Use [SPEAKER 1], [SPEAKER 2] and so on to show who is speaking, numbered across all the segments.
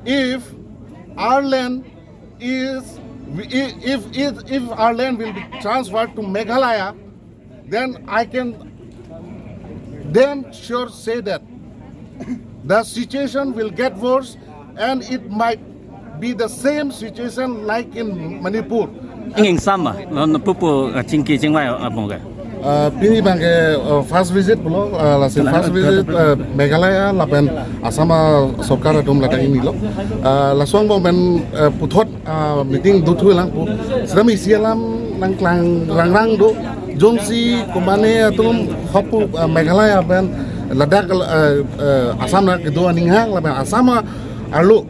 [SPEAKER 1] if our land is if our land will be transferred to Meghalaya, then I can then sure say that the situation will get worse and it might be the same situation like in Manipur.
[SPEAKER 2] Ingin sama, non pupu cingki cingwai apa enggak?
[SPEAKER 1] Pini bangke first visit pulo, lasin first visit Meghalaya, lapen asama sokar atum latang ini lo, lasuang bang ben puthot meeting dutu lang pu, sedang isi alam nang klang rang do, Jongsi KA atum hopu Meghalaya ben ladak asam nak kedua ninghang lapen asama alu.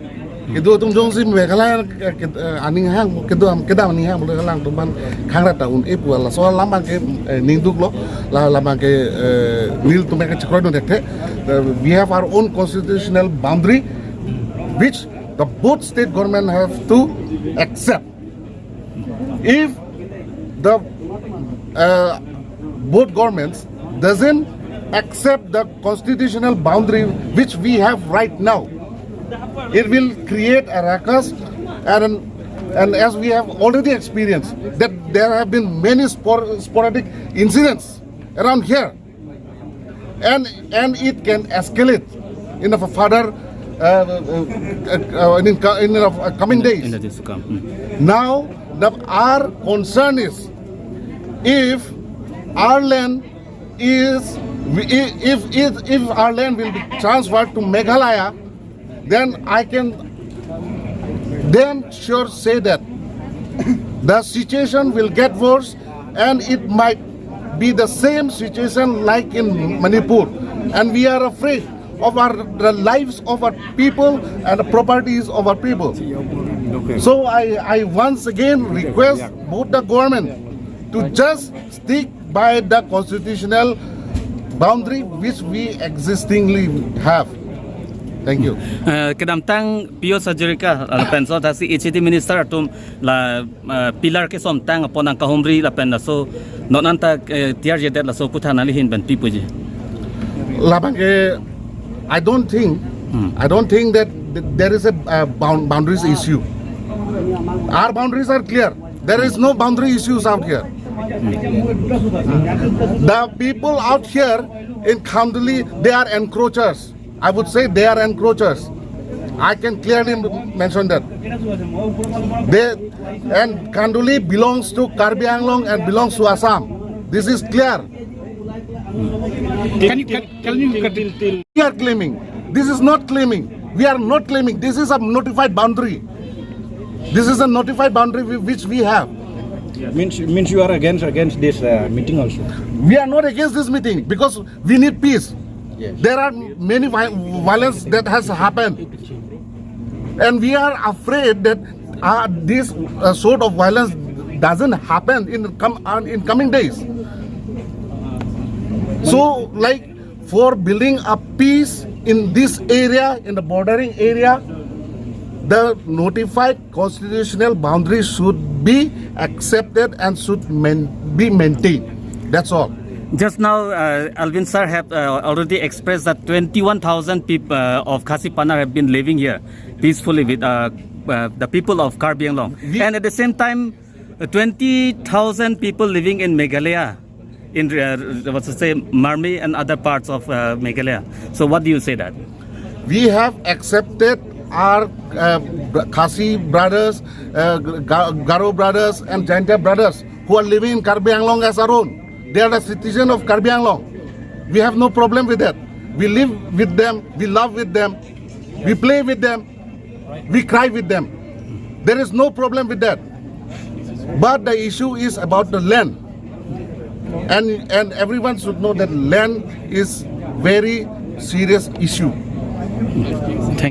[SPEAKER 1] Kedua tum Jongsi Meghalaya aning hang kedua aning hang boleh lang tuman kangra tahun ipu la soal lambang ke ninduk lo la lambang ke nil tu mereka cekro don dekte. We have our own constitutional boundary which the both state government have to accept. If the both governments doesn't accept the constitutional boundary which we have right now, it will create a ruckus, and as we have already experienced that there have been many sporadic incidents around here, and it can escalate in a further in coming days. Now our concern is if our land is if our land will be transferred to Meghalaya, then I can then sure say that the situation will get worse and it might be the same situation like in Manipur, and we are afraid of the lives of our people and the properties of our people. So I once again request both the government to just stick by the constitutional boundary which we existingly have. Thank you.
[SPEAKER 2] Kedam tang Pio Sajurika penso tasi HT minister atum la pilar ke som tang upon ang kahumri la pen so non anta tiar jedet la so puthana lihin ben pipuji.
[SPEAKER 1] Labang ke I don't think that there is a boundaries issue. Our boundaries are clear. There is no boundary issues out here. The people out here in Khanduli, they are encroachers. I would say they are encroachers. I can clearly mention that. And Khanduli belongs to Karbi Anglong and belongs to Assam. This is clear.
[SPEAKER 3] Can you
[SPEAKER 1] We are claiming. This is not claiming. We are not claiming. This is a notified boundary. This is a notified boundary which we have.
[SPEAKER 3] means you are against this meeting also?
[SPEAKER 1] We are not against this meeting because we need peace.
[SPEAKER 3] Yes.
[SPEAKER 1] There are many violence that has happened, and we are afraid that this sort of violence doesn't happen in coming days. So, like for building a peace in this area, in the bordering area, the notified constitutional boundaries should be accepted and should be maintained. That's all.
[SPEAKER 2] Just now, Alvin sir have already expressed that 21,000 people of Khasi Panar have been living here peacefully with the people of Karbi Anglong, and at the same time, 20,000 people living in Meghalaya, in Marmi and other parts of Meghalaya. So, what do you say that?
[SPEAKER 1] We have accepted our Khasi brothers, Garo brothers, and Jaintia brothers who are living in Karbi Anglong as our own. They are the citizens of Karbi Anglong. We have no problem with that. We live with them, we love with them, we play with them, we cry with them. There is no problem with that. But the issue is about the land. And everyone should know that land is very serious issue.